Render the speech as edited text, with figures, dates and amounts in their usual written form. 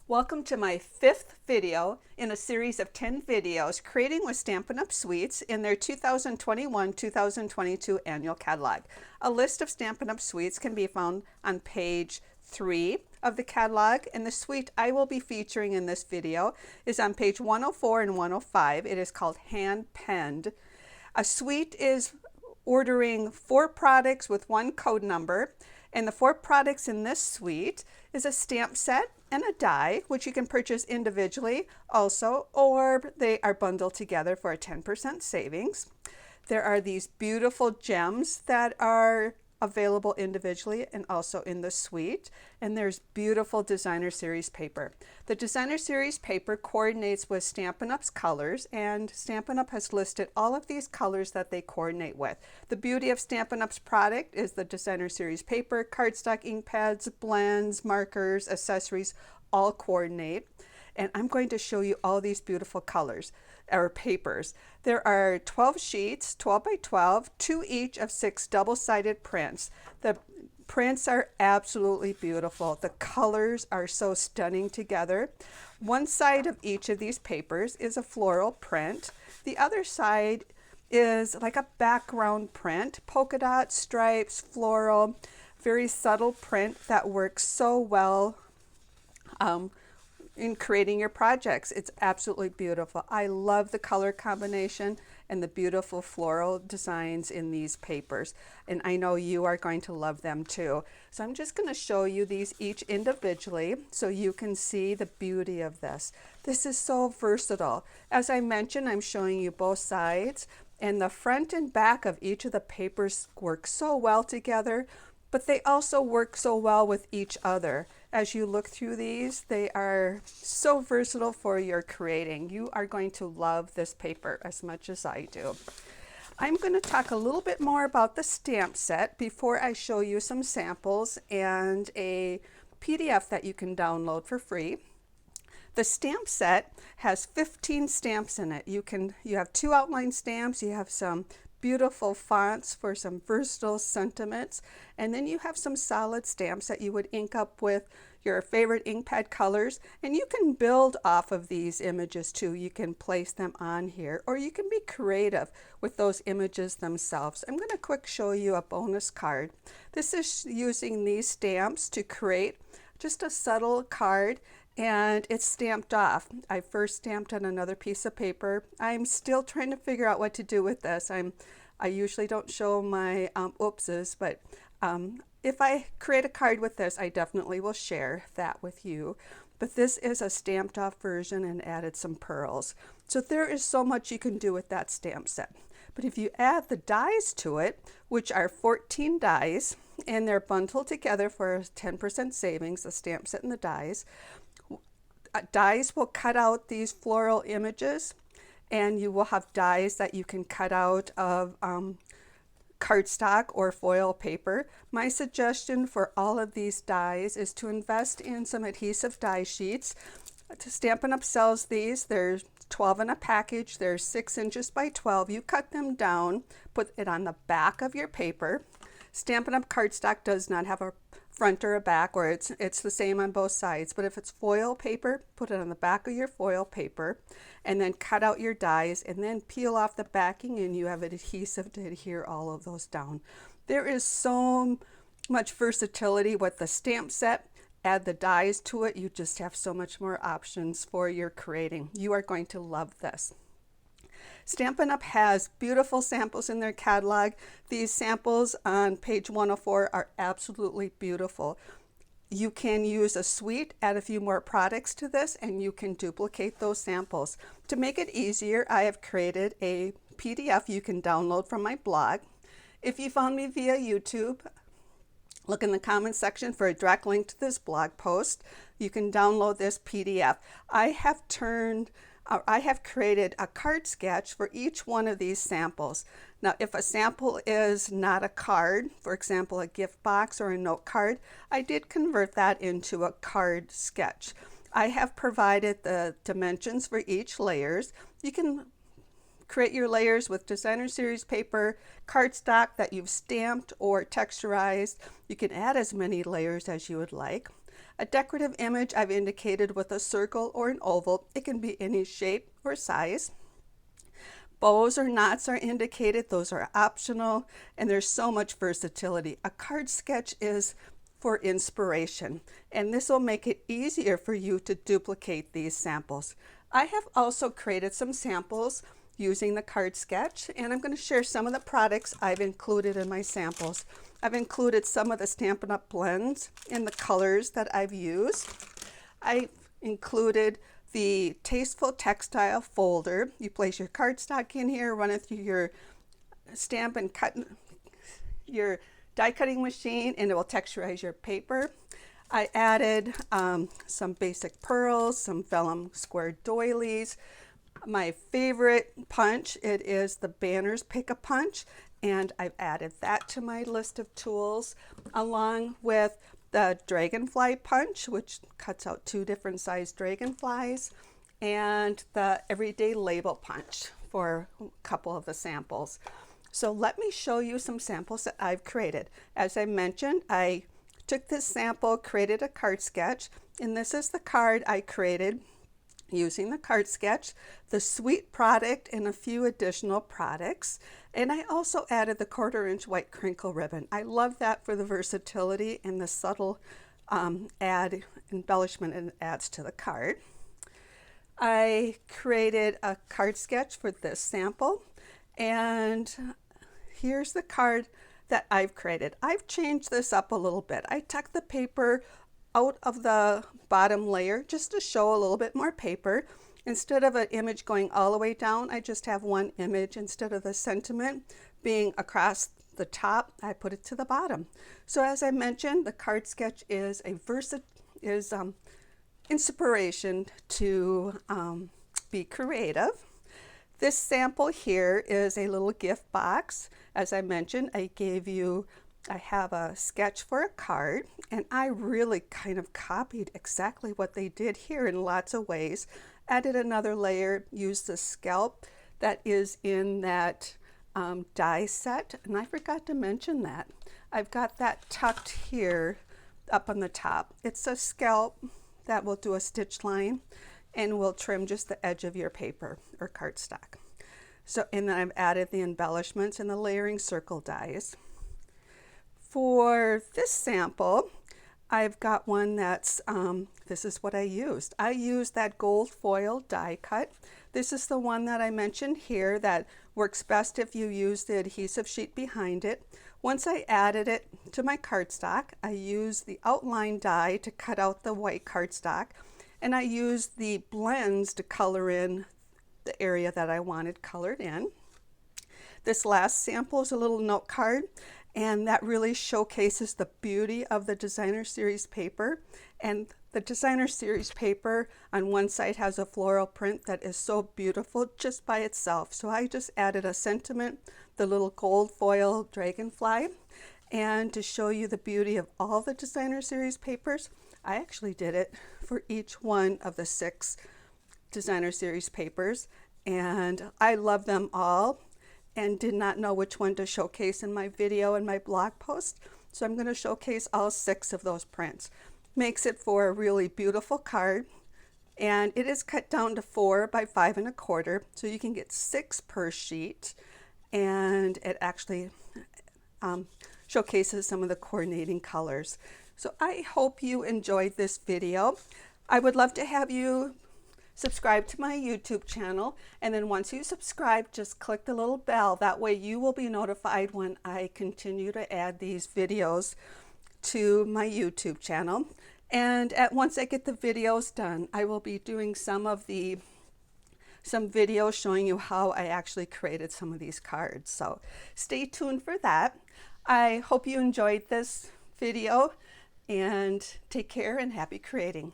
Welcome to my 5th video in a series of 10 videos creating with Stampin' Up! Suites in their 2021-2022 annual catalog. A list of Stampin' Up! Suites can be found on page 3 of the catalog, and the suite I will be featuring in this video is on page 104 and 105. It is called HandPenned. A suite is ordering 4 products with 1 code number, and the 4 products in this suite is a stamp set and a die, which you can purchase individually also, or they are bundled together for a 10% savings. There are these beautiful gems that are available individually and also in the suite, and there's beautiful designer series paper. The designer series paper coordinates with Stampin' Up's colors, and Stampin' Up has listed all of these colors that they coordinate with. The beauty of Stampin' Up's product is the designer series paper, cardstock, ink pads, blends, markers, accessories all coordinate. And I'm going to show you all these beautiful colors or papers. There are 12 sheets, 12 by 12, 2 each of 6 double-sided prints. The prints are absolutely beautiful. The colors are so stunning together. One side of each of these papers is a floral print. The other side is like a background print, polka dot, stripes, floral, very subtle print that works so well in creating your projects. It's absolutely beautiful. I love the color combination and the beautiful floral designs in these papers, and I know you are going to love them too. So I'm just going to show you these each individually so you can see the beauty of this. This is so versatile. As I mentioned, I'm showing you both sides, and the front and back of each of the papers work so well together, but they also work so well with each other. As you look through these, they are so versatile for your creating. You are going to love this paper as much as I do. I'm going to talk a little bit more about the stamp set before I show you some samples and a PDF that you can download for free. The stamp set has 15 stamps in it. You have 2 outline stamps, you have some beautiful fonts for some versatile sentiments, and then you have some solid stamps that you would ink up with your favorite ink pad colors, and you can build off of these images too. You can place them on here, or you can be creative with those images themselves. I'm going to quick show you a bonus card. This is using these stamps to create just a subtle card, and it's stamped off. I first stamped on another piece of paper. I'm still trying to figure out what to do with this. I usually don't show my oopses, but if I create a card with this, I definitely will share that with you. But this is a stamped off version and added some pearls. So there is so much you can do with that stamp set. But if you add the dies to it, which are 14 dies, and they're bundled together for a 10% savings, the stamp set and the dies will cut out these floral images, and you will have dies that you can cut out of cardstock or foil paper. My suggestion for all of these dies is to invest in some adhesive die sheets. Stampin' Up sells these. There's 12 in a package. They're 6 inches by 12. You cut them down, put it on the back of your paper. Stampin' Up cardstock does not have a front or a back, or it's the same on both sides, but if it's foil paper, put it on the back of your foil paper, and then cut out your dies, and then peel off the backing, and you have an adhesive to adhere all of those down. There is so much versatility with the stamp set. Add the dies to it, you just have so much more options for your creating. You are going to love this. Stampin' Up has beautiful samples in their catalog. These samples on page 104 are absolutely beautiful. You can use a suite, add a few more products to this, and you can duplicate those samples. To make it easier, I have created a PDF you can download from my blog. If you found me via YouTube, look in the comments section for a direct link to this blog post. You can download this PDF. I have created a card sketch for each one of these samples. Now, if a sample is not a card, for example, a gift box or a note card, I did convert that into a card sketch. I have provided the dimensions for each layers. You can create your layers with designer series paper, cardstock that you've stamped or texturized. You can add as many layers as you would like. A decorative image I've indicated with a circle or an oval. It can be any shape or size. Bows or knots are indicated. Those are optional, and there's so much versatility. A card sketch is for inspiration, and this will make it easier for you to duplicate these samples. I have also created some samples using the card sketch, and I'm going to share some of the products I've included in my samples. I've included some of the Stampin' Up! Blends in the colors that I've used. I've included the Tasteful Textile folder. You place your cardstock in here, run it through your stamp and cut your die cutting machine, and it will texturize your paper. I added some basic pearls, some vellum square doilies. My favorite punch, it is the Banners Pick-a-Punch, and I've added that to my list of tools, along with the Dragonfly Punch, which cuts out 2 different size dragonflies, and the Everyday Label Punch for a couple of the samples. So let me show you some samples that I've created. As I mentioned, I took this sample, created a card sketch, and this is the card I created using the card sketch, the suite product, and a few additional products. And I also added the 1/4 inch white crinkle ribbon. I love that for the versatility and the subtle add embellishment it adds to the card. I created a card sketch for this sample, and here's the card that I've created. I've changed this up a little bit. I tucked the paper out of the bottom layer just to show a little bit more paper. Instead of an image going all the way down, I just have one image. Instead of the sentiment being across the top, I put it to the bottom. So as I mentioned, the card sketch is inspiration to be creative. This sample here is a little gift box. As I mentioned, I have a sketch for a card, and I really kind of copied exactly what they did here in lots of ways. Added another layer, used the scalp that is in that die set, and I forgot to mention that. I've got that tucked here up on the top. It's a scalp that will do a stitch line and will trim just the edge of your paper or cardstock. So, and then I've added the embellishments and the layering circle dies. For this sample, I've got one that's, this is what I used. I used that gold foil die cut. This is the one that I mentioned here that works best if you use the adhesive sheet behind it. Once I added it to my cardstock, I used the outline die to cut out the white cardstock, and I used the blends to color in the area that I wanted colored in. This last sample is a little note card, and that really showcases the beauty of the designer series paper. And the designer series paper on one side has a floral print that is so beautiful just by itself. So I just added a sentiment, the little gold foil dragonfly. And to show you the beauty of all the designer series papers, I actually did it for each one of the 6 designer series papers. And I love them all, and did not know which one to showcase in my video and my blog post. So I'm going to showcase all 6 of those prints. Makes it for a really beautiful card, and it is cut down to 4 by 5 1/4, so you can get 6 per sheet, and it actually showcases some of the coordinating colors. So I hope you enjoyed this video. I would love to have you subscribe to my YouTube channel, and then once you subscribe, just click the little bell. That way you will be notified when I continue to add these videos to my YouTube channel. And once I get the videos done, I will be doing some videos showing you how I actually created some of these cards. So stay tuned for that. I hope you enjoyed this video, and take care and happy creating.